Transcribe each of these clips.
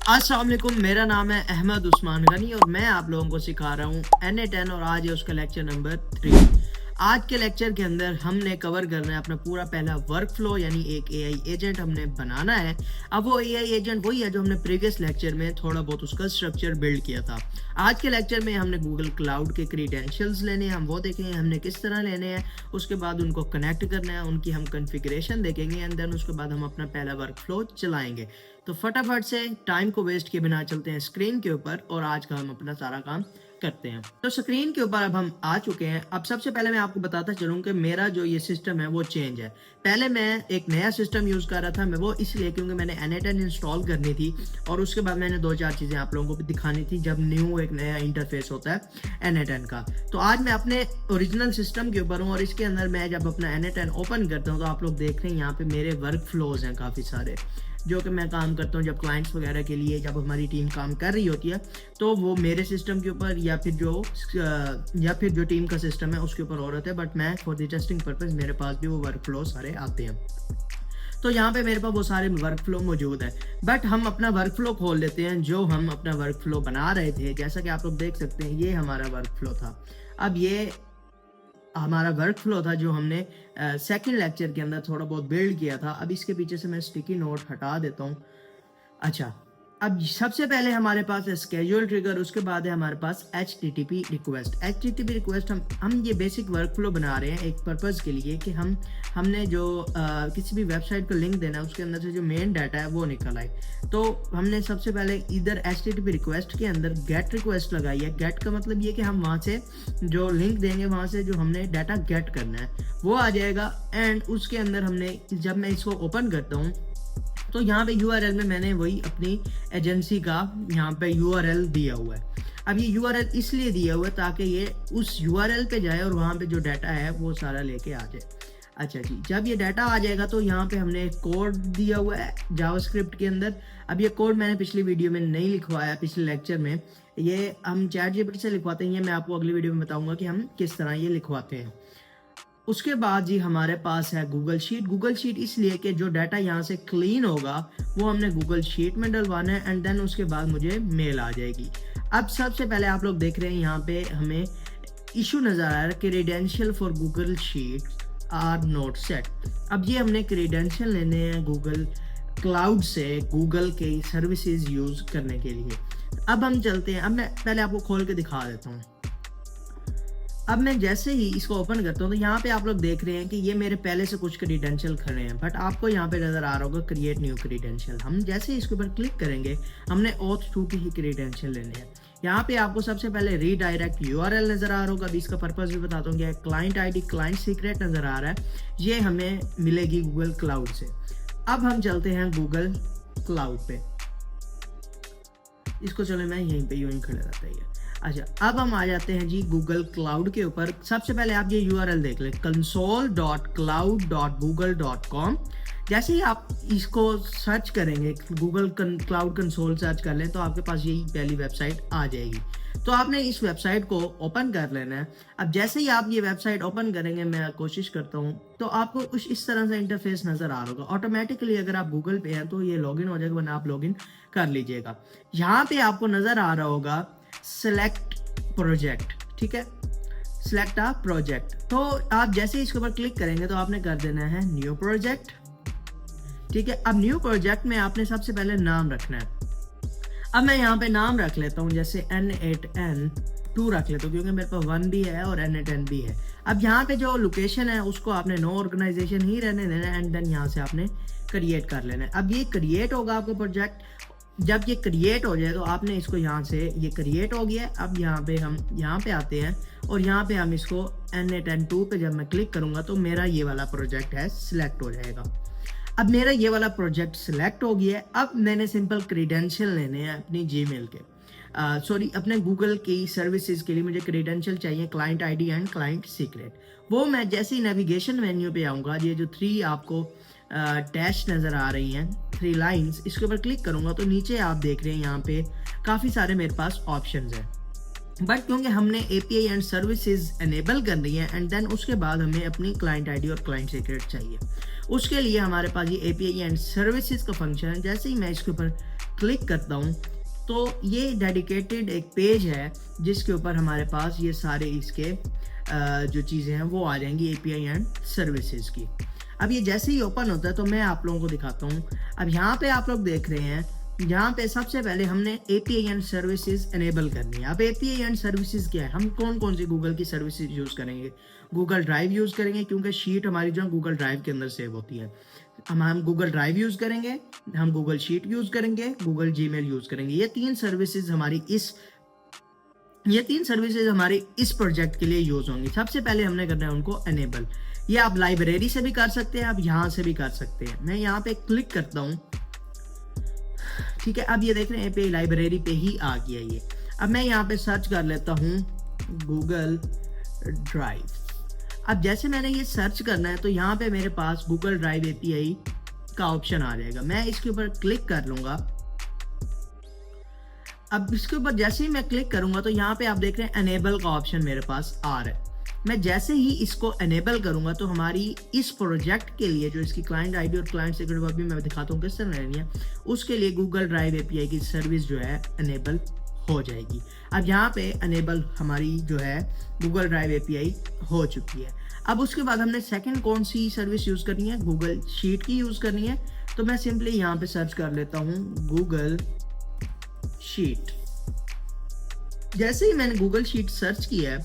अस्सलाम वालेकुम, मेरा नाम है अहमद उस्मान गनी और मैं आप लोगों को सिखा रहा हूँ NA10 और आज है उसका लेक्चर नंबर 3। आज के लेक्चर के अंदर हमने कवर करना है अपना पूरा पहला वर्क फ्लो, यानी एक AI एजेंट हमने बनाना है। अब वो AI एजेंट वही है जो हमने प्रीवियस लेक्चर में थोड़ा बहुत उसका स्ट्रक्चर बिल्ड किया था। आज के लेक्चर में हमने गूगल क्लाउड के क्रीडेंशियल्स लेने हैं, हम वो देखेंगे हमने किस तरह लेने हैं, उसके बाद उनको कनेक्ट करना है, उनकी हम कॉन्फ़िगरेशन देखेंगे एंड देन उसके बाद हम अपना पहला वर्क फ्लो चलाएंगे। तो फटाफट से टाइम को वेस्ट किए बिना चलते हैं स्क्रीन के ऊपर और आज का हम अपना सारा काम करते हैं। तो स्क्रीन के ऊपर अब हम आ चुके हैं। अब सबसे पहले मैं आपको बताता चलूं कि मेरा जो ये सिस्टम है वो चेंज है। पहले मैं एक नया सिस्टम यूज़ कर रहा था, मैं वो इसलिए क्योंकि मैंने NA10 इंस्टॉल करनी थी और उसके बाद मैंने 2-4 चीज़ें आप लोगों को भी दिखानी थी जब न्यू एक नया इंटरफेस होता है NA10 का। तो आज मैं अपने ओरिजिनल सिस्टम के ऊपर हूँ और इसके अंदर मैं जब अपना NA10 ओपन करता हूँ तो आप लोग देख रहे हैं यहाँ पे मेरे वर्क फ्लोज हैं काफ़ी सारे जो कि मैं काम करता हूँ जब क्लाइंट्स वगैरह के लिए, जब हमारी टीम काम कर रही होती है तो वो मेरे सिस्टम के ऊपर या फिर जो टीम का सिस्टम है उसके ऊपर हो रहा है। बट मैं फॉर द टेस्टिंग पर्पस मेरे पास भी वो वर्क फ्लो सारे आते हैं। तो यहाँ पे मेरे पास वो सारे वर्क फ्लो मौजूद है। बट हम अपना वर्क फ्लो खोल लेते हैं जो हम अपना वर्क फ्लो बना रहे थे। जैसा कि आप लोग देख सकते हैं ये हमारा वर्क फ्लो था। अब ये हमारा वर्क फ्लो था जो हमने सेकंड लेक्चर के अंदर थोड़ा बहुत बिल्ड किया था। अब इसके पीछे से मैं स्टिकी नोट हटा देता हूँ। अच्छा, अब सबसे पहले हमारे पास है स्केड्यूल ट्रिगर, उसके बाद है हमारे पास HTTP रिक्वेस्ट। HTTP रिक्वेस्ट हम ये बेसिक वर्क फ्लो बना रहे हैं एक पर्पज़ के लिए कि हमने जो किसी भी वेबसाइट को लिंक देना है उसके अंदर से जो मेन डाटा है वो निकल आए। तो हमने सबसे पहले इधर HTTP रिक्वेस्ट के अंदर गेट रिक्वेस्ट लगाई है। गेट का मतलब ये कि हम वहाँ से जो लिंक देंगे वहाँ से जो हमने डाटा गेट करना है वो आ जाएगा। एंड उसके अंदर हमने जब मैं इसको ओपन करता हूँ तो यहाँ पे URL में मैंने वही अपनी एजेंसी का यहाँ पे URL दिया हुआ है। अब ये URL इसलिए दिया हुआ है ताकि ये उस URL पे जाए और वहाँ पे जो डाटा है वो सारा लेके आ जाए। अच्छा जी, जब ये डाटा आ जाएगा तो यहाँ पे हमने एक कोड दिया हुआ है जावास्क्रिप्ट के अंदर। अब ये कोड मैंने पिछली वीडियो में नहीं लिखवाया, पिछले लेक्चर में ये हम ChatGPT से लिखवाते हैं। ये मैं आपको अगली वीडियो में बताऊँगा कि हम किस तरह ये लिखवाते हैं। उसके बाद जी हमारे पास है गूगल शीट। गूगल शीट इसलिए कि जो डाटा यहाँ से क्लीन होगा वो हमने गूगल शीट में डलवाना है एंड देन उसके बाद मुझे मेल आ जाएगी। अब सबसे पहले आप लोग देख रहे हैं यहाँ पे हमें इशू नज़र आ रहा है credential for Google sheet are not set. अब ये हमने क्रीडेंशियल लेने हैं गूगल क्लाउड से गूगल के सर्विसेज यूज़ करने के लिए। अब हम चलते हैं, अब मैं पहले आपको खोल के दिखा देता हूँ। अब मैं जैसे ही इसको ओपन करता हूँ तो यहाँ पे आप लोग देख रहे हैं कि ये मेरे पहले से कुछ क्रीडेंशियल खड़े हैं। बट आपको यहाँ पे नज़र आ रहा होगा क्रिएट न्यू क्रीडेंशियल। हम जैसे ही इसके ऊपर क्लिक करेंगे हमने ऑथ 2 की ही क्रीडेंशियल लेने हैं। यहाँ पे आपको सबसे पहले रीडायरेक्ट URL नज़र आ रहा होगा। अभी इसका पर्पज़ भी बताता हूँ। क्लाइंट ID क्लाइंट सीक्रेट नज़र आ रहा है, ये हमें मिलेगी गूगल क्लाउड से। अब हम चलते हैं गूगल क्लाउड पे। इसको चलो मैं यहीं पे यूं ही खड़ा रहता है। अच्छा, अब हम आ जाते हैं जी गूगल क्लाउड के ऊपर। सबसे पहले आप ये URL देख लें console.cloud.google.com। जैसे ही आप इसको सर्च करेंगे, गूगल क्लाउड कंसोल सर्च कर लें तो आपके पास यही पहली वेबसाइट आ जाएगी। तो आपने इस वेबसाइट को ओपन कर लेना है। अब जैसे ही आप ये वेबसाइट ओपन करेंगे, मैं कोशिश करता हूँ, तो आपको कुछ इस तरह से इंटरफेस नज़र आ रहा होगा। ऑटोमेटिकली अगर आप गूगल पे हैं तो ये लॉगिन हो जाएगा, वरना आप लॉगिन कर लीजिएगा। यहाँ पे आपको नज़र आ रहा होगा सेलेक्ट प्रोजेक्ट, ठीक है, सेलेक्ट अ प्रोजेक्ट। तो आप जैसे ही इसके ऊपर क्लिक करेंगे तो आपने कर देना है न्यू प्रोजेक्ट, ठीक है। अब न्यू प्रोजेक्ट में आपने सबसे पहले नाम रखना है। अब मैं यहाँ पे नाम रख लेता हूँ, जैसे N8N2 रख लेता हूँ क्योंकि मेरे पास 1 भी है और N8N भी है। अब यहाँ पे जो लोकेशन है उसको आपने नो ऑर्गेनाइजेशन ही रहने देना है एंड देन यहाँ से आपने क्रिएट कर लेना है। अब ये क्रिएट होगा आपका प्रोजेक्ट। जब ये क्रिएट हो जाए तो आपने इसको यहाँ से, ये क्रिएट हो गया। अब यहाँ पे हम यहाँ पे आते हैं और यहाँ पे हम इसको N8N2 पे जब मैं क्लिक करूँगा तो मेरा ये वाला प्रोजेक्ट है सिलेक्ट हो जाएगा। अब मेरा ये वाला प्रोजेक्ट सिलेक्ट हो गया है। अब मैंने सिंपल क्रीडेंशियल लेने हैं अपनी Gmail के, अपने गूगल की सर्विसेज के लिए मुझे क्रीडेंशियल चाहिए, client ID and client secret. वो मैं जैसे ही नेविगेशन मेन्यू पे आऊँगा, ये जो 3 आपको डैश नज़र आ रही हैं, 3 लाइंस, इसके ऊपर क्लिक करूँगा तो नीचे आप देख रहे हैं यहाँ पे काफ़ी सारे मेरे पास ऑप्शंस हैं। बट क्योंकि हमने API एंड सर्विसेज एनेबल कर दी है एंड देन उसके बाद हमें अपनी क्लाइंट ID और क्लाइंट सीक्रेट चाहिए। उसके लिए हमारे पास ये API एंड सर्विसेज का फंक्शन है। जैसे ही मैं इसके ऊपर क्लिक करता हूँ तो ये डेडिकेटेड एक पेज है जिसके ऊपर हमारे पास ये सारे इसके जो चीज़ें हैं वो आ जाएंगी API एंड सर्विसेज की। अब ये जैसे ही ओपन होता है तो मैं आप लोगों को दिखाता हूँ। अब यहाँ पे आप लोग देख रहे हैं, यहाँ पे सबसे पहले हमने API एंड सर्विसेज एनेबल करनी है। अब API एंड सर्विसेज क्या है, हम कौन कौन सी गूगल की सर्विसेज यूज़ करेंगे? गूगल ड्राइव यूज़ करेंगे क्योंकि शीट हमारी जो है गूगल ड्राइव के अंदर सेव होती है। हम गूगल ड्राइव यूज़ करेंगे, हम गूगल शीट यूज़ करेंगे, गूगल जीमेल यूज़ करेंगे। ये तीन सर्विसेज हमारे इस प्रोजेक्ट के लिए यूज़ होंगी। सबसे पहले हमने करना है उनको एनेबल। ये आप लाइब्रेरी से भी कर सकते हैं, आप यहाँ से भी कर सकते हैं। मैं यहाँ पे क्लिक करता हूँ, ठीक है। अब ये देख रहे हैं API लाइब्रेरी पे ही आ गया ये। अब मैं यहाँ पे सर्च कर लेता हूँ गूगल ड्राइव। अब जैसे मैंने ये सर्च करना है तो यहाँ पे मेरे पास गूगल ड्राइव API का ऑप्शन आ जाएगा। मैं इसके ऊपर क्लिक कर लूँगा। अब इसके ऊपर जैसे ही मैं क्लिक करूँगा तो यहाँ पे आप देख रहे हैं एनेबल का ऑप्शन मेरे पास आ रहा है। मैं जैसे ही इसको एनेबल करूँगा तो हमारी इस प्रोजेक्ट के लिए जो इसकी क्लाइंट आईडी और क्लाइंट सीक्रेट वो भी मैं दिखाता हूँ किस तरह रहनी है, उसके लिए गूगल ड्राइव API की सर्विस जो है एनेबल हो जाएगी। अब यहाँ पे एनेबल हमारी जो है गूगल ड्राइव API हो चुकी है। अब उसके बाद हमने सेकंड कौन सी सर्विस यूज़ करनी है? गूगल शीट की यूज़ करनी है। तो मैं सिंपली यहाँ पे सर्च कर लेता हूँ गूगल शीट। जैसे ही मैंने गूगल शीट सर्च किया है,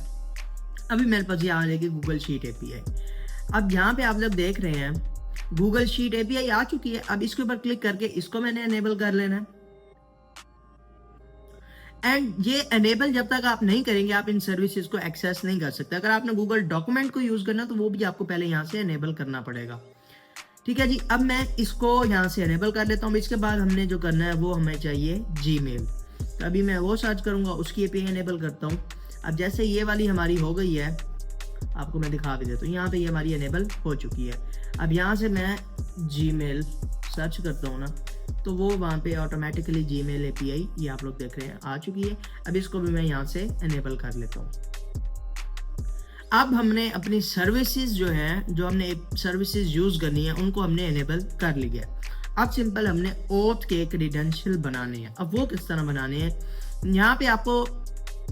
अभी मेरे पास ये आ जाएगी गूगल शीट API। अब यहाँ पे आप लोग देख रहे हैं गूगल शीट API आ चुकी है। अब इसके ऊपर क्लिक करके इसको मैंने एनेबल कर लेना है। एंड ये एनेबल जब तक आप नहीं करेंगे आप इन सर्विसेज को एक्सेस नहीं कर सकते। अगर आपने गूगल डॉक्यूमेंट को यूज करना तो वो भी आपको पहले यहाँ से एनेबल करना पड़ेगा, ठीक है जी। अब मैं इसको यहाँ से एनेबल कर लेता हूँ। इसके बाद हमने जो करना है वो हमें चाहिए जीमेल। तो अभी मैं वो सर्च करूंगा, उसकी API एनेबल करता हूँ। अब जैसे ये वाली हमारी हो गई है, आपको मैं दिखा भी देता हूँ। यहाँ पे ये हमारी एनेबल हो चुकी है। अब यहाँ से मैं जीमेल सर्च करता हूँ ना, तो वो वहाँ पे ऑटोमेटिकली जीमेल API ये आप लोग देख रहे हैं आ चुकी है। अब इसको भी मैं यहाँ से एनेबल कर लेता हूँ। अब हमने अपनी सर्विसेज जो है, जो हमने सर्विसेज यूज़ करनी है, उनको हमने एनेबल कर लिया। अब सिंपल हमने ओथ के क्रीडेंशियल बनाने हैं। अब वो किस तरह बनाने हैं, यहाँ पे आपको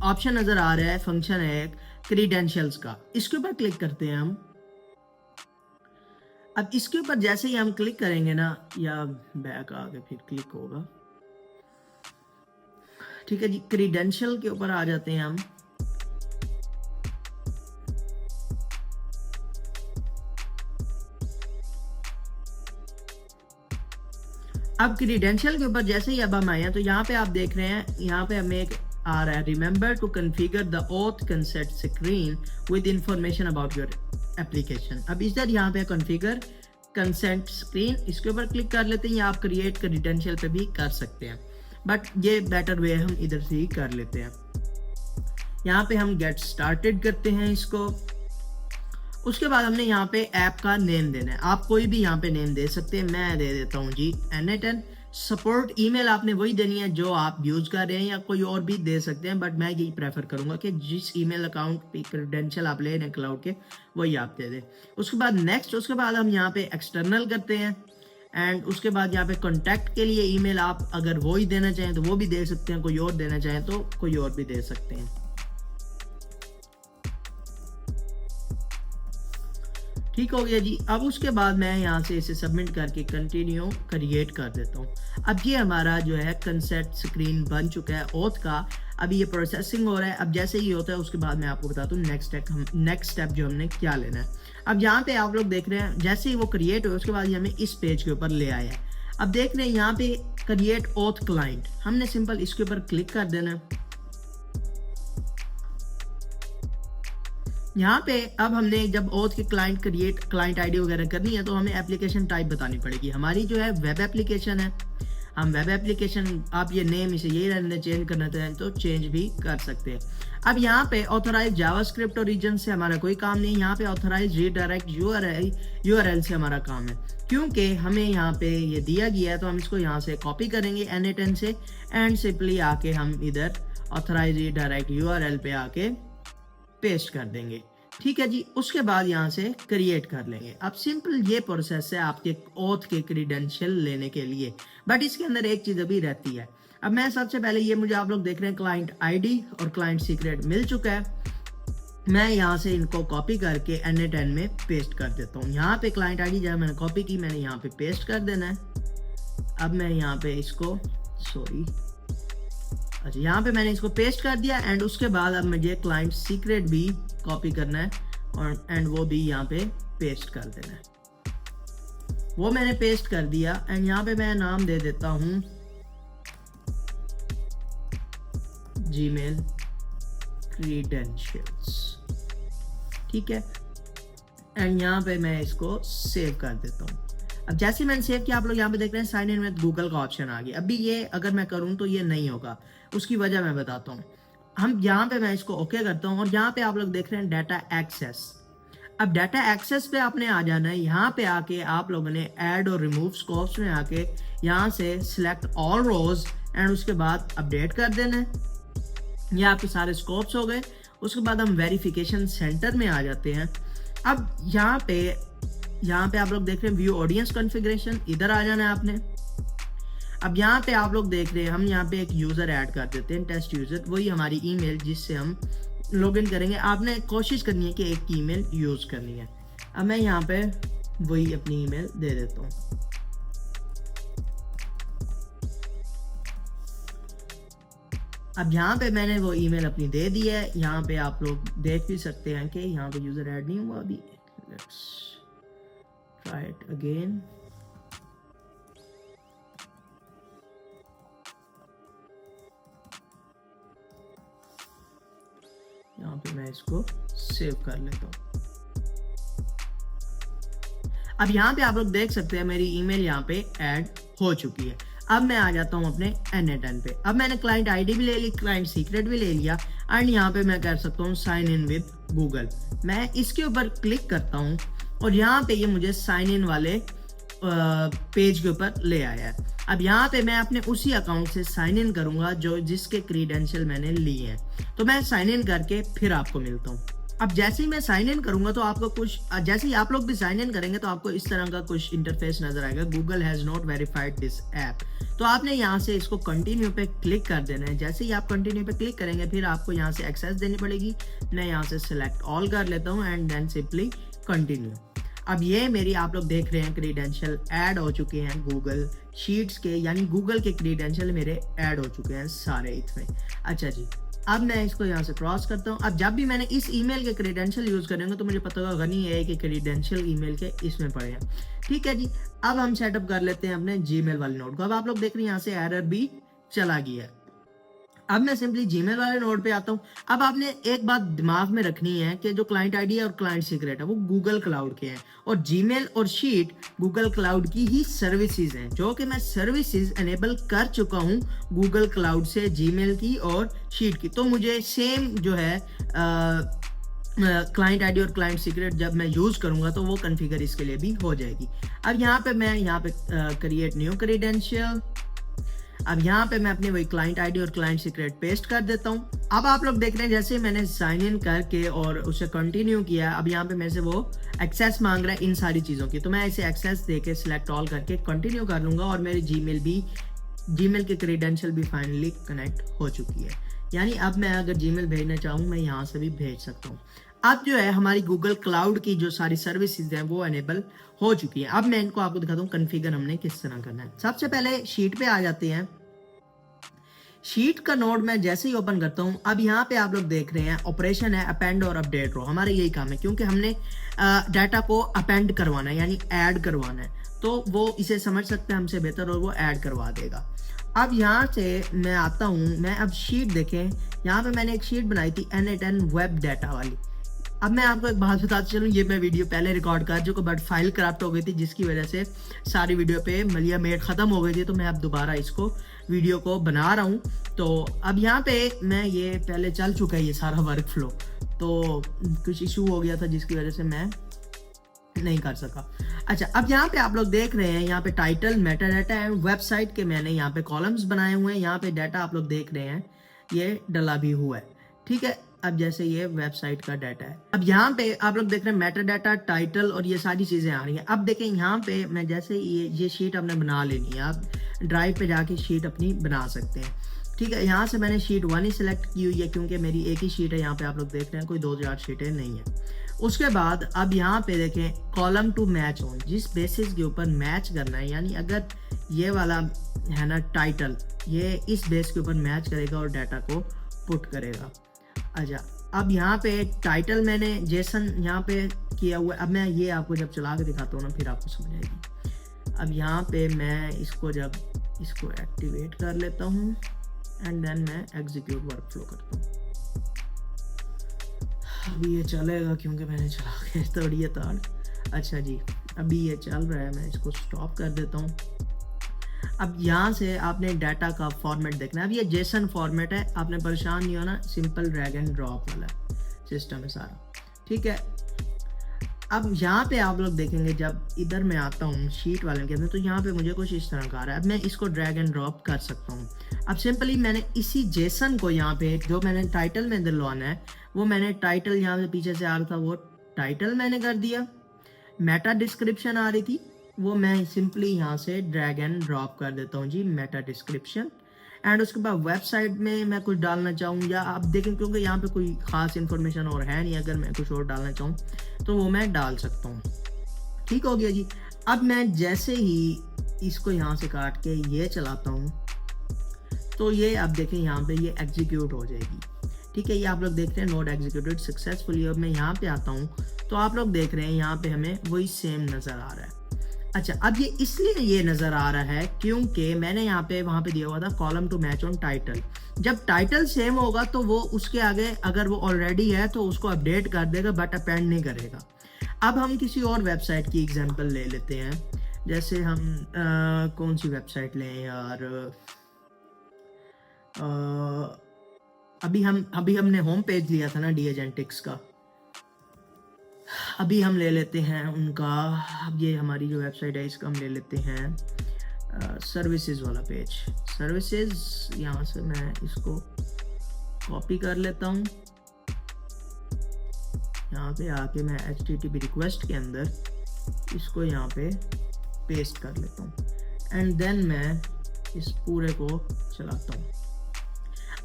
ऑप्शन नज़र आ रहा है, फंक्शन है क्रीडेंशियल्स का। इसके ऊपर क्लिक करते हैं हम। अब इसके ऊपर जैसे ही हम क्लिक करेंगे ना, या बैक आके फिर क्लिक होगा, ठीक है जी। क्रीडेंशियल के ऊपर आ जाते हैं हम। अब क्रीडेंशियल के ऊपर जैसे ही अब हम आए हैं तो यहाँ पे आप देख रहे हैं, यहाँ पे हमें एक आ रहा है remember to configure the OAuth consent screen with information about your application. अब इधर यहाँ पे कॉन्फ़िगर कंसेंट स्क्रीन, इसके ऊपर क्लिक कर लेते हैं, या आप क्रिएट क्रीडेंशियल पे भी कर सकते हैं, बट ये बेटर वे हम इधर से ही कर लेते हैं। यहाँ पे हम गेट स्टार्टेड करते हैं इसको। उसके बाद हमने यहाँ पे ऐप का नेम देना है। आप कोई भी यहाँ पे नेम दे सकते हैं। मैं दे देता हूँ जी N10। सपोर्ट ईमेल आपने वही देनी है जो आप यूज़ कर रहे हैं, या कोई और भी दे सकते हैं, बट मैं यही प्रेफर करूँगा कि जिस ईमेल अकाउंट पे क्रेडेंशियल आप ले रहे हैं क्लाउड के, वही आप दे दें। उसके बाद नेक्स्ट, उसके बाद हम यहाँ पे एक्सटर्नल करते हैं। एंड उसके बाद यहाँ पे कॉन्टैक्ट के लिए ईमेल आप अगर वो ही देना चाहें तो वो भी दे सकते हैं, कोई और देना चाहें तो कोई और भी दे सकते हैं, ठीक हो गया जी। अब उसके बाद मैं यहाँ से इसे सबमिट करके कंटिन्यू क्रिएट कर देता हूँ। अब ये हमारा जो है कंसेंट स्क्रीन बन चुका है ओथ का। अभी ये प्रोसेसिंग हो रहा है। अब जैसे ही होता है उसके बाद मैं आपको बताता हूँ नेक्स्ट स्टेप जो हमने क्या लेना है। अब यहाँ पे आप लोग देख रहे हैं जैसे ही वो क्रिएट हो उसके बाद ये हमें इस पेज के ऊपर ले आया है। अब देख रहे हैं यहाँ पे क्रिएट ओथ क्लाइंट, हमने सिंपल इसके ऊपर क्लिक कर देना है। यहाँ पे अब हमने जब ओथ के क्लाइंट आईडी वगैरह करनी है तो हमें एप्लीकेशन टाइप बतानी पड़ेगी। हमारी जो है वेब एप्लीकेशन है, हम वेब एप्लीकेशन, आप ये नेम इसे यही रहने चेंज करना चाहें तो चेंज भी कर सकते हैं। अब यहाँ पे ऑथराइज जावास्क्रिप्ट और रीजन से हमारा कोई काम नहीं। यहाँ पे ऑथराइज रीडायरेक्ट यूआरएल से हमारा काम है, क्योंकि हमें यहाँ पे ये दिया गया है तो हम इसको यहाँ से कॉपी करेंगे N10 से, एंड सिंपली आके हम इधर ऑथराइज रीडायरेक्ट यूआरएल पे आके पेस्ट कर देंगे। ठीक है जी। उसके बाद यहाँ से क्रिएट कर लेंगे। अब सिंपल ये प्रोसेस है आपके ओथ के क्रीडेंशियल लेने के लिए, बट इसके अंदर एक चीज़ अभी रहती है। अब मैं सबसे पहले ये मुझे आप लोग देख रहे हैं क्लाइंट आईडी और क्लाइंट सीक्रेट मिल चुका है। मैं यहाँ से इनको कॉपी करके Na10 में पेस्ट कर देता हूँ। यहाँ पे क्लाइंट आईडी जब मैंने कॉपी की, मैंने यहाँ पे पेस्ट कर देना है। अब मैं यहाँ पे इसको अच्छा, यहाँ पे मैंने इसको पेस्ट कर दिया एंड उसके बाद अब मुझे क्लाइंट सीक्रेट भी कॉपी करना है और एंड वो भी यहाँ पे पेस्ट कर देना है। वो मैंने पेस्ट कर दिया एंड यहाँ पे मैं नाम दे देता हूँ जीमेल क्रीडेंशियल्स, ठीक है। एंड यहाँ पे मैं इसको सेव कर देता हूँ। अब जैसे मैंने सेव किया, आप लोग यहाँ पे देख रहे हैं साइन इन विद गूगल का ऑप्शन आ गया। अभी ये अगर मैं करूँ तो ये नहीं होगा, उसकी वजह मैं बताता हूँ। हम यहाँ पे मैं इसको ओके करता हूँ और यहाँ पे आप लोग देख रहे हैं डाटा एक्सेस। अब डाटा एक्सेस पे आपने आ जाना है। यहाँ पे आके आप लोगों ने ऐड और रिमूव स्कोप्स में आके यहाँ से सिलेक्ट ऑल रोज एंड उसके बाद अपडेट कर देना है। ये आपके सारे स्कोप्स हो गए। उसके बाद हम वेरिफिकेशन सेंटर में आ जाते हैं। अब यहाँ पे आप लोग देख रहे हैं व्यू ऑडियंस कॉन्फ़िगरेशन, इधर आ जाना है आपने। अब यहाँ पे आप लोग देख रहे हैं हम यहाँ पे एक यूज़र ऐड कर देते हैं, टेस्ट यूज़र, वही हमारी ईमेल जिससे हम लॉगिन करेंगे। आपने कोशिश करनी है कि एक ईमेल यूज़ करनी है। अब मैं यहाँ पे वही अपनी ईमेल दे देता हूँ। अब यहाँ पे मैंने वो ईमेल अपनी दे दी है। यहाँ पे आप लोग देख भी सकते हैं कि यहाँ पे यूज़र ऐड नहीं हुआ अभी। Let's try it again. यहाँ पे मैं इसको सेव कर लेता हूँ। अब यहाँ पे आप लोग देख सकते हैं मेरी ईमेल यहाँ पे ऐड हो चुकी है। अब मैं आ जाता हूँ अपने Na10 पे। अब मैंने क्लाइंट आईडी भी ले ली, क्लाइंट सीक्रेट भी ले लिया एंड यहाँ पे मैं कर सकता हूँ साइन इन विद गूगल। मैं इसके ऊपर क्लिक करता हूँ और यहाँ पे ये मुझे साइन इन वाले पेज के ऊपर ले आया है। अब यहाँ पे मैं अपने उसी अकाउंट से साइन इन करूंगा जिसके क्रीडेंशियल मैंने लिए हैं। तो मैं साइन इन करके फिर आपको मिलता हूँ। अब जैसे ही मैं साइन इन करूंगा तो आपको कुछ, जैसे ही आप लोग भी साइन इन करेंगे तो आपको इस तरह का कुछ इंटरफेस नजर आएगा, Google has not verified this app. तो आपने यहाँ से इसको कंटिन्यू पे क्लिक कर देना है। जैसे ही आप कंटिन्यू पे क्लिक करेंगे फिर आपको यहाँ से एक्सेस देनी पड़ेगी। मैं यहाँ से सिलेक्ट ऑल कर लेता हूँ एंड देन सिंपली कंटिन्यू। अब ये मेरी आप लोग देख रहे हैं क्रीडेंशियल ऐड हो चुके हैं गूगल शीट्स के, यानी गूगल के क्रीडेंशियल मेरे ऐड हो चुके हैं सारे इसमें। अच्छा जी, अब मैं इसको यहाँ से क्रॉस करता हूँ। अब जब भी मैंने इस ईमेल के क्रीडेंशियल यूज करेंगे तो मुझे पता होगा गनी है कि क्रीडेंशियल ईमेल के इसमें पड़े हैं। ठीक है जी, अब हम सेटअप कर लेते हैं अपने जीमेल वाले नोड को। अब आप लोग देख रहे हैं यहाँ से एरर भी चला गया है। अब मैं सिंपली जीमेल वाले नोड पे आता हूँ। अब आपने एक बात दिमाग में रखनी है कि जो क्लाइंट आईडी है और क्लाइंट सीक्रेट है वो गूगल क्लाउड के हैं और जीमेल और शीट गूगल क्लाउड की ही सर्विसेज हैं, जो कि मैं सर्विसेज एनेबल कर चुका हूँ गूगल क्लाउड से जीमेल की और शीट की। तो मुझे सेम जो है क्लाइंट आईडी और क्लाइंट सीक्रेट जब मैं यूज करूंगा तो वो कॉन्फ़िगर इसके लिए भी हो जाएगी। अब यहाँ पे मैं क्रिएट न्यू क्रीडेंशियल। अब यहाँ पे मैं अपने वही क्लाइंट आईडी और क्लाइंट सीक्रेट पेस्ट कर देता हूँ। अब आप लोग देख रहे हैं जैसे मैंने साइन इन करके और उसे कंटिन्यू किया, अब यहाँ पे मेरे से वो एक्सेस मांग रहा है इन सारी चीज़ों की। तो मैं इसे एक्सेस देके सिलेक्ट ऑल करके कंटिन्यू कर लूँगा और मेरी जीमेल के क्रीडेंशियल भी फाइनली कनेक्ट हो चुकी है। यानी अब मैं अगर जीमेल भेजना चाहूँ मैं यहाँ से भी भेज सकता हूँ। अब जो है हमारी गूगल क्लाउड की जो सारी सर्विसेज हैं वो एनेबल हो चुकी है। अब मैं इनको आपको दिखाता हूँ कॉन्फ़िगर हमने किस तरह करना है। सबसे पहले शीट पे आ जाते हैं। शीट का नोड मैं जैसे ही ओपन करता हूँ, अब यहाँ पे आप लोग देख रहे हैं ऑपरेशन है अपेंड और अपडेट रो। हमारा यही काम है क्योंकि हमने डाटा को अपेंड करवाना है यानी ऐड करवाना है, तो वो इसे समझ सकते हैं हमसे बेहतर और वो ऐड करवा देगा। अब यहाँ से मैं आता हूँ, मैं अब शीट देखें, यहाँ पे मैंने एक शीट बनाई थी Na10 वेब डाटा वाली। अब मैं आपको एक बात बताता चलूँ, ये मैं वीडियो पहले रिकॉर्ड कर चुका बट फाइल करप्ट हो गई थी जिसकी वजह से सारी वीडियो पे मलिया मेड ख़त्म हो गई थी। तो मैं अब दोबारा इसको वीडियो को बना रहा हूँ। तो अब यहाँ पे मैं ये पहले चल चुका है ये सारा वर्क फ्लो, तो कुछ इशू हो गया था जिसकी वजह से मैं नहीं कर सका। अच्छा, अब यहाँ पे आप लोग देख रहे हैं यहाँ पे title, Meta data and website के मैंने यहाँ पे कॉलम्स बनाए हुए हैं। यहाँ पे डाटा आप लोग देख रहे हैं ये डला भी हुआ है। ठीक है। अब जैसे ये वेबसाइट का डाटा है, अब यहाँ पे आप लोग देख रहे हैं मेटा डाटा, टाइटल और ये सारी चीज़ें आ रही हैं। अब देखें यहाँ पे मैं जैसे ये शीट आपने बना लेनी है, आप ड्राइव पे जाके शीट अपनी बना सकते हैं। ठीक है, यहाँ से मैंने शीट 1 ही सिलेक्ट की हुई है क्योंकि मेरी एक ही शीट है। यहाँ पे आप लोग देख रहे हैं कोई 2-4 शीटें नहीं है। उसके बाद अब यहाँ पे देखें कॉलम टू मैच ऑन, जिस बेसिस के ऊपर मैच करना है, यानी अगर ये वाला है ना टाइटल, ये इस बेस के ऊपर मैच करेगा और डाटा को पुट करेगा। अच्छा, अब यहाँ पे टाइटल मैंने जेसन यहाँ पे किया हुआ है। अब मैं ये आपको जब चला के दिखाता हूँ ना फिर आपको समझ आएगी। अब यहाँ पे मैं इसको एक्टिवेट कर लेता हूँ एंड देन मैं एग्जीक्यूट वर्कफ्लो करता हूँ। अभी ये चलेगा क्योंकि मैंने चला के तोड़ी है तार। अच्छा जी, अभी ये चल रहा है, मैं इसको स्टॉप कर देता हूँ। अब यहाँ से आपने डाटा का फॉर्मेट देखना है। अब ये जेसन फॉर्मेट है, आपने परेशान नहीं होना, सिंपल ड्रैग एंड ड्रॉप वाला सिस्टम है सारा। ठीक है, अब यहाँ पे आप लोग देखेंगे जब इधर मैं आता हूँ शीट वाले के अंदर, तो यहाँ पे मुझे कुछ इस तरह का आ रहा है। अब मैं इसको ड्रैग एंड ड्रॉप कर सकता हूँ। अब सिंपली मैंने इसी जेसन को यहाँ पे जो मैंने टाइटल में दिलवाना है, वो मैंने टाइटल यहाँ से पीछे से आ रहा था, वो टाइटल मैंने कर दिया। मेटा डिस्क्रिप्शन आ रही थी, वो मैं सिंपली यहाँ से ड्रैग एंड ड्रॉप कर देता हूँ जी, मेटा डिस्क्रिप्शन। एंड उसके बाद वेबसाइट में मैं कुछ डालना चाहूँ, या आप देखें क्योंकि यहाँ पे कोई ख़ास इन्फॉर्मेशन और है नहीं, अगर मैं कुछ और डालना चाहूँ तो वो मैं डाल सकता हूँ। ठीक हो गया जी। अब मैं जैसे ही इसको यहाँ से काट के ये चलाता हूँ तो ये आप देखें यहाँ पे ये एग्जीक्यूट हो जाएगी। ठीक है, ये आप लोग देख रहे हैं नोड एग्जीक्यूटेड सक्सेसफुली। अब मैं यहाँ पे आता हूँ तो आप लोग देख रहे हैं यहाँ पे हमें वही सेम नज़र आ रहा है। अच्छा, अब ये इसलिए ये नज़र आ रहा है क्योंकि मैंने यहाँ पे वहाँ पे दिया हुआ था column to match on title. जब टाइटल सेम होगा तो वो उसके आगे अगर वो ऑलरेडी है तो उसको अपडेट कर देगा, बट अपेंड नहीं करेगा। अब हम किसी और वेबसाइट की एग्जांपल ले लेते हैं। जैसे हम कौन सी वेबसाइट लें यार, अभी हमने होम पेज लिया था ना डी एजेंटिक्स का, अभी हम ले लेते हैं उनका। अब ये हमारी जो वेबसाइट है इसका हम ले लेते हैं सर्विसेज वाला पेज। सर्विसेज, यहाँ से मैं इसको कॉपी कर लेता हूँ, यहाँ पे आके मैं HTTP रिक्वेस्ट के अंदर इसको यहाँ पे पेस्ट कर लेता हूँ एंड देन मैं इस पूरे को चलाता हूँ।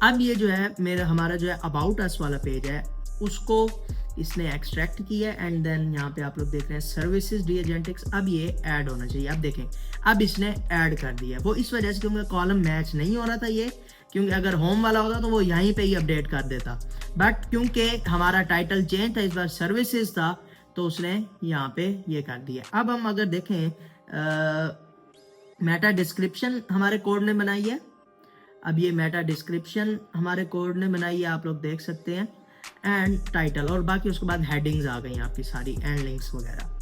अब ये जो है हमारा जो है अबाउट अस वाला पेज है, उसको इसने एक्सट्रैक्ट किया एंड देन यहाँ पे आप लोग देख रहे हैं सर्विसेज डी एजेंटिक्स। अब ये ऐड होना चाहिए, आप देखें अब इसने ऐड कर दिया। वो इस वजह से क्योंकि कॉलम मैच नहीं हो रहा था ये, क्योंकि अगर होम वाला होता तो वो यहीं पे ही अपडेट कर देता, बट क्योंकि हमारा टाइटल चेंज था, इस बार सर्विसेज था, तो उसने यहाँ पे ये कर दिया। अब हम अगर देखें मेटा डिस्क्रिप्शन हमारे कोड ने बनाई है। अब ये मेटा डिस्क्रिप्शन हमारे कोड ने बनाई है, आप लोग देख सकते हैं, एंड टाइटल, और बाकी उसके बाद हेडिंग्स आ गई आपकी सारी एंड लिंक्स वगैरह।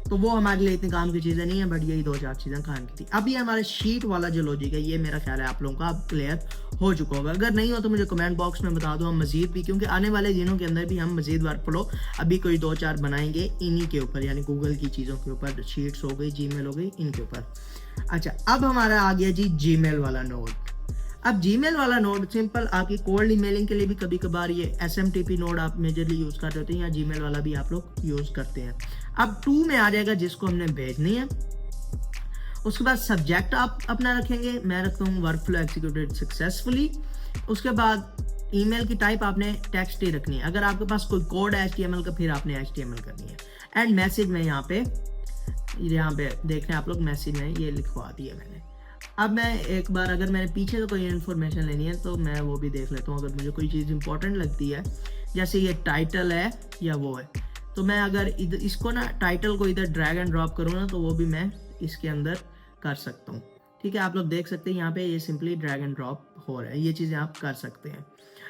तो वो हमारे लिए इतनी काम की चीज़ें नहीं है, बट यही 2-4 चीज़ें काम की थी। अब ये हमारे शीट वाला जो लॉजिक है, ये मेरा ख्याल है आप लोगों का अब क्लियर हो चुका होगा। अगर नहीं हो तो मुझे कमेंट बॉक्स में बता दो, हम मजीद भी, क्योंकि आने वाले दिनों के अंदर भी हम मजीद वर्कफ्लो अभी कोई 2-4 बनाएंगे इन्हीं के ऊपर, यानी गूगल की चीज़ों के ऊपर, शीट्स हो गई, जीमेल हो गई, इनके ऊपर। अच्छा, अब हमारा आ गया जी जीमेल वाला नोड। अब जीमेल वाला नोड सिंपल आपकी कोल्ड ईमेलिंग के लिए भी कभी कभार ये SMTP नोड आप मेजरली यूज़ करते होते हैं, या जीमेल वाला भी आप लोग यूज़ करते हैं। अब 2 में आ जाएगा जिसको हमने भेजनी है। उसके बाद सब्जेक्ट आप अपना रखेंगे, मैं रखता हूँ वर्कफ्लो एग्जीक्यूटेड सक्सेसफुली। उसके बाद ईमेल की टाइप आपने टेक्स्ट ही रखनी है, अगर आपके पास कोई कोड है HTML का फिर आपने HTML करनी है। एंड मैसेज में यहाँ पे देख रहे हैं आप लोग, मैसेज में ये लिखवा दिया मैंने। अब मैं एक बार अगर मैंने पीछे से कोई इन्फॉर्मेशन लेनी है तो मैं वो भी देख लेता हूँ, अगर मुझे कोई चीज़ इंपॉर्टेंट लगती है, जैसे ये टाइटल है या वो है, तो मैं अगर इधर इसको ना टाइटल को इधर ड्रैग एंड ड्रॉप करूँ ना, तो वो भी मैं इसके अंदर कर सकता हूँ। ठीक है, आप लोग देख सकते हैं यहाँ पे ये सिंपली ड्रैग एंड ड्रॉप हो रहा है, ये चीज़ें आप कर सकते हैं।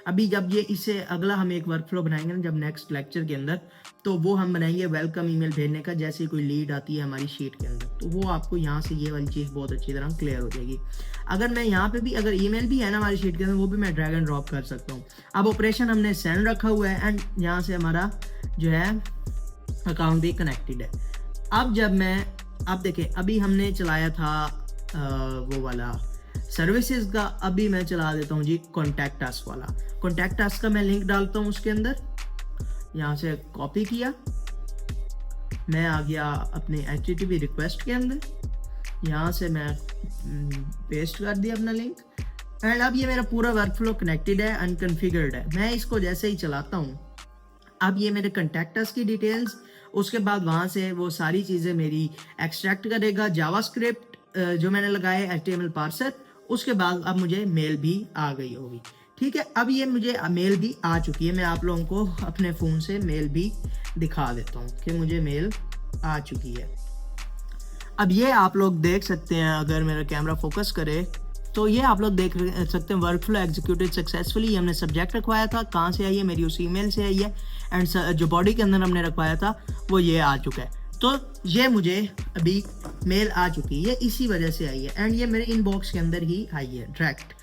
अभी जब ये इससे अगला हम एक वर्कफ्लो बनाएंगे ना, जब नेक्स्ट लेक्चर के अंदर, तो वो हम बनाएंगे वेलकम ईमेल भेजने का। जैसे कोई लीड आती है हमारी शीट के अंदर, तो वो आपको यहाँ से ये वाली चीज़ बहुत अच्छी तरह क्लियर हो जाएगी। अगर मैं यहाँ पे भी अगर ईमेल भी है ना हमारी शीट के अंदर, वो भी मैं ड्रैग एंड ड्रॉप कर सकता हूँ। अब ऑपरेशन हमने सेंड रखा हुआ है एंड यहाँ से हमारा जो है अकाउंट भी कनेक्टेड है। अब जब मैं, अब देखें अभी हमने चलाया था वो वाला सर्विसेज का अभी मैं चला देता हूँ जी कॉन्टैक्ट अस वाला। कॉन्टैक्ट अस का मैं लिंक डालता हूँ उसके अंदर, यहाँ से कॉपी किया, मैं आ गया अपने HTTP रिक्वेस्ट के अंदर, यहाँ से मैं पेस्ट कर दिया अपना लिंक, एंड अब ये मेरा पूरा वर्कफ्लो कनेक्टेड है, अनकॉन्फ़िगर्ड है। मैं इसको जैसे ही चलाता हूँ, अब ये मेरे कॉन्टैक्टस की डिटेल्स, उसके बाद वहाँ से वो सारी चीज़ें मेरी एक्सट्रैक्ट करेगा, जावास्क्रिप्ट जो मैंने लगाया HTML पार्सर, उसके बाद अब मुझे मेल भी आ गई होगी। ठीक है, अब ये मुझे मेल भी आ चुकी है। मैं आप लोगों को अपने फ़ोन से मेल भी दिखा देता हूँ कि मुझे मेल आ चुकी है। अब ये आप लोग देख सकते हैं, अगर मेरा कैमरा फोकस करे तो ये आप लोग देख सकते हैं वर्कफ्लो एग्जीक्यूटेड सक्सेसफुली। ये हमने सब्जेक्ट रखवाया था, कहाँ से आई है, मेरी उस ईमेल से आई है, एंड जो बॉडी के अंदर हमने रखवाया था वो ये आ चुका है। तो ये मुझे अभी मेल आ चुकी है, इसी वजह से आई है, एंड ये मेरे इनबॉक्स के अंदर ही आई है डायरेक्ट।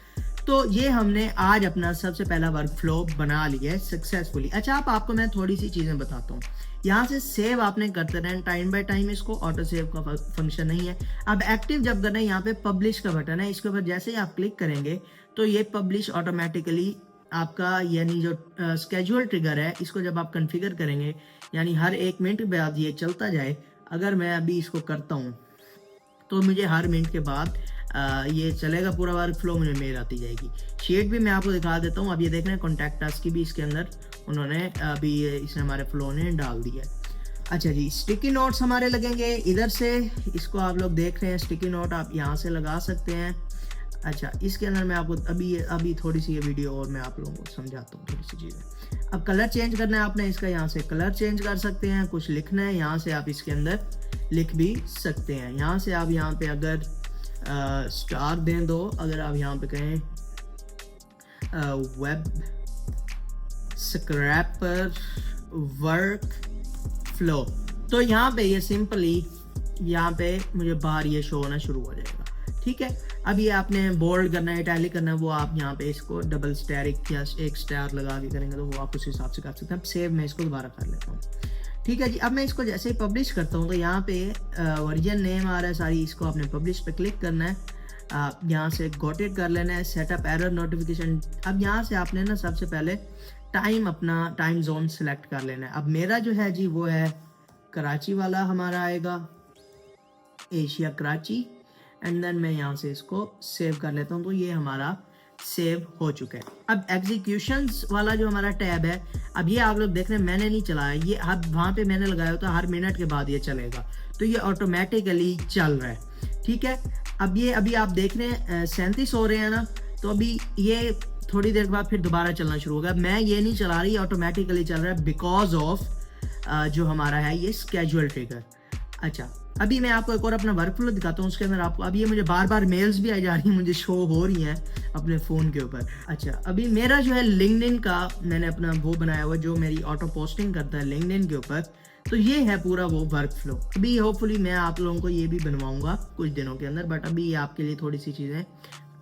तो ये हमने आज अपना सबसे पहला वर्कफ्लो बना लिया है सक्सेसफुली। अच्छा, अब आपको मैं थोड़ी सी चीज़ें बताता हूँ। यहाँ से सेव आपने करते रहना टाइम बाय टाइम, इसको ऑटो सेव का फंक्शन नहीं है। अब एक्टिव जब करना है, यहाँ पे पब्लिश का बटन है, इसके ऊपर जैसे ही आप क्लिक करेंगे तो ये पब्लिश ऑटोमेटिकली आपका, यानी जो स्केड्यूल ट्रिगर है, इसको जब आप कॉन्फ़िगर करेंगे, यानी हर 1 मिनट के बाद ये चलता जाए। अगर मैं अभी इसको करता हूँ तो मुझे हर मिनट के बाद ये चलेगा पूरा वर्कफ्लो, मुझे मेल आती जाएगी। शीट भी मैं आपको दिखा देता हूँ। अब ये देख रहे हैं कॉन्टैक्ट अस की भी इसके अंदर उन्होंने अभी इसने हमारे फ्लो ने डाल दिया है। अच्छा जी, स्टिकी नोट्स हमारे लगेंगे इधर से, इसको आप लोग देख रहे हैं, स्टिकी नोट आप यहाँ से लगा सकते हैं। अच्छा, इसके अंदर मैं आपको अभी थोड़ी सी ये वीडियो और मैं आप लोगों को समझाता हूँ थोड़ी सी चीज़ें। अब कलर चेंज करना है आपने इसका, यहाँ से कलर चेंज कर सकते हैं। कुछ लिखना है, यहाँ से आप इसके अंदर लिख भी सकते हैं। यहाँ से आप यहाँ पे अगर स्टार दें दो, अगर आप यहाँ पे कहें वेब स्क्रैपर वर्क फ्लो, तो यहाँ पे ये सिंपली यहाँ पे मुझे बाहर ये शो होना शुरू हो जाएगा। ठीक है, अब ये आपने बोल्ड करना है, इटैलिक करना है, वो आप यहाँ पे इसको डबल स्टैरिक या एक स्टार लगा के करेंगे तो वो आप उस हिसाब से कर सकते हैं। अब सेव मैं इसको दोबारा कर लेता हूँ। ठीक है जी, अब मैं इसको जैसे ही पब्लिश करता हूँ तो यहाँ पे वर्जन नेम आ रहा है सारी, इसको आपने पब्लिश पे क्लिक करना है, यहाँ से गॉट इट कर लेना है, सेटअप एरर नोटिफिकेशन। अब यहाँ से आपने ना सबसे पहले अपना टाइम जोन सेलेक्ट कर लेना है। अब मेरा जो है जी वो है कराची वाला हमारा आएगा, एशिया कराची, एंड देन मैं यहाँ से इसको सेव कर लेता हूँ। तो ये हमारा सेव हो चुका है। अब एग्जीक्यूशंस वाला जो हमारा टैब है, अब ये आप लोग देख रहे हैं मैंने नहीं चलाया, ये अब वहाँ पे मैंने लगाया होता हर मिनट के बाद ये चलेगा, तो ये ऑटोमेटिकली चल रहा है। ठीक है, अब ये अभी आप देख रहे हैं 37 हो रहे हैं ना, तो अभी ये थोड़ी देर बाद फिर दोबारा चलना शुरू होगा। मैं ये नहीं चला रही, ऑटोमेटिकली चल रहा है बिकॉज ऑफ जो हमारा है ये स्केड्यूल ट्रिगर। अच्छा, अभी मैं आपको एक और अपना वर्कफ्लो दिखाता हूँ, उसके अंदर आपको अब ये मुझे बार बार मेल्स भी आ जा रही हैं, मुझे शो हो रही हैं अपने फ़ोन के ऊपर। अच्छा, अभी मेरा जो है लिंक्डइन का मैंने अपना वो बनाया हुआ जो मेरी ऑटो पोस्टिंग करता है लिंक्डइन के ऊपर, तो ये है पूरा वो वर्कफ्लो। अभी होपफुली मैं आप लोगों को ये भी बनवाऊंगा कुछ दिनों के अंदर, बट अभी आपके लिए थोड़ी सी चीज़ें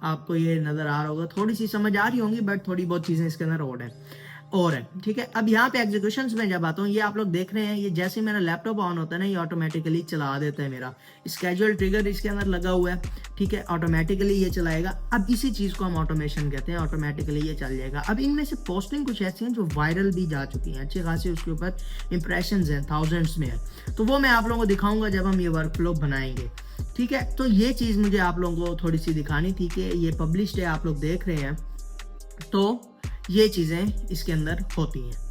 आपको ये नज़र आ रहा होगा, थोड़ी सी समझ आ रही होंगी, बट थोड़ी बहुत चीज़ें इसके अंदर और है। ठीक है, अब यहाँ पे एग्जीक्यूशंस में जब आता हूँ, ये आप लोग देख रहे हैं, ये जैसे मेरा लैपटॉप ऑन होता है ना, ये ऑटोमेटिकली चला देता है। मेरा स्केड्यूल ट्रिगर इसके अंदर लगा हुआ है। ठीक है, ऑटोमेटिकली ये चलाएगा। अब इसी चीज़ को हम ऑटोमेशन कहते हैं, ऑटोमेटिकली ये चल जाएगा। अब इनमें से पोस्टिंग कुछ ऐसी हैं जो वायरल भी जा चुकी हैं, अच्छी खासी उसके ऊपर इंप्रेशंस हैं, थाउजेंड्स में है, तो वो मैं आप लोगों को दिखाऊंगा जब हम ये वर्कफ्लो बनाएंगे। ठीक है, तो ये चीज़ मुझे आप लोगों को थोड़ी सी दिखानी थी कि ये पब्लिश्ड है, आप लोग देख रहे हैं, तो ये चीज़ें इसके अंदर होती हैं।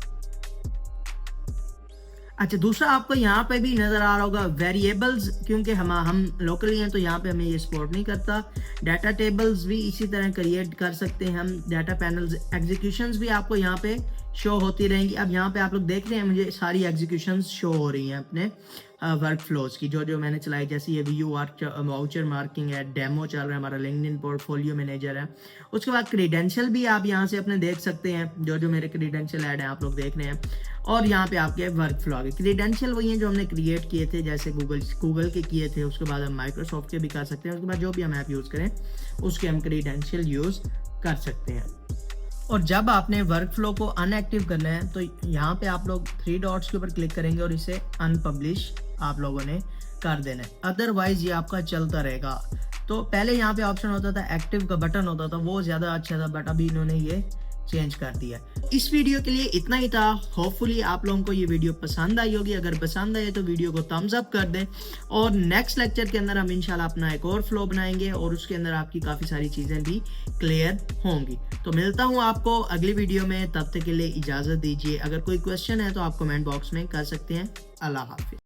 अच्छा, दूसरा आपको यहाँ पे भी नज़र आ रहा होगा वेरिएबल्स, क्योंकि हम लोकली हैं तो यहाँ पे हमें ये सपोर्ट नहीं करता। डाटा टेबल्स भी इसी तरह क्रिएट कर सकते हैं हम, डाटा पैनल्स, एग्जीक्यूशंस भी आपको यहाँ पे शो होती रहेंगी। अब यहाँ पे आप लोग देख रहे हैं मुझे सारी एग्जीक्यूशंस शो हो रही हैं अपने वर्क फ्लोज की, जो मैंने चलाई, जैसे ये व्यू वाउचर मार्किंग है, डेमो चल रहा है, हमारा लिंक्डइन पोर्टफोलियो मैनेजर है। उसके बाद क्रीडेंशियल भी आप यहाँ से अपने देख सकते हैं, जो मेरे क्रीडेंशियल ऐड हैं आप लोग देख रहे हैं, और यहाँ पे आपके वर्क फ्लो आ गए। क्रीडेंशियल वही हैं जो हमने क्रिएट किए थे, जैसे गूगल के किए थे, उसके बाद हम माइक्रोसॉफ्ट के भी कर सकते हैं, उसके बाद जो भी हम ऐप यूज़ करें उसके हम क्रीडेंशियल यूज़ कर सकते हैं। और जब आपने वर्क फ्लो को अनएक्टिव करना है तो यहाँ पे आप लोग 3 डॉट्स के ऊपर क्लिक करेंगे और इसे अनपब्लिश आप लोगों ने कर देना है, अदरवाइज ये आपका चलता रहेगा। तो पहले यहाँ पे ऑप्शन होता था एक्टिव का बटन होता था, वो ज़्यादा अच्छा था, बट अभी इन्होंने ये चेंज कर दिया। इस वीडियो के लिए इतना ही था। होपफुली आप लोगों को ये वीडियो पसंद आई होगी। अगर पसंद आए तो वीडियो को थम्स अप कर दें, और नेक्स्ट लेक्चर के अंदर हम इंशाल्लाह अपना एक और फ्लो बनाएंगे और उसके अंदर आपकी काफ़ी सारी चीज़ें भी क्लियर होंगी। तो मिलता हूँ आपको अगली वीडियो में, तब तक के लिए इजाज़त दीजिए। अगर कोई क्वेश्चन है तो आप कमेंट बॉक्स में कर सकते हैं। अल्लाह हाफिज़।